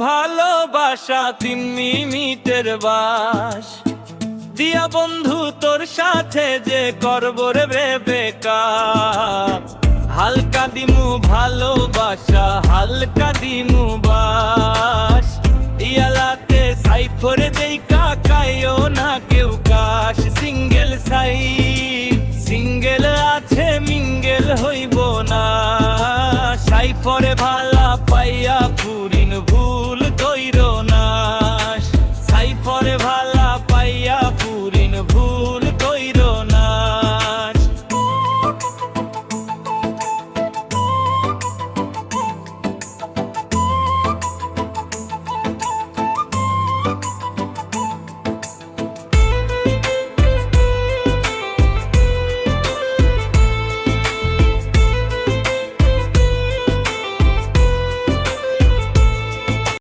ভালোবাসা 3 মিনিটের বাস দিয়া বন্ধু তোর সাথে যে করব রে বেকার। হালকা দিমু ভালোবাসা, হালকা দিমু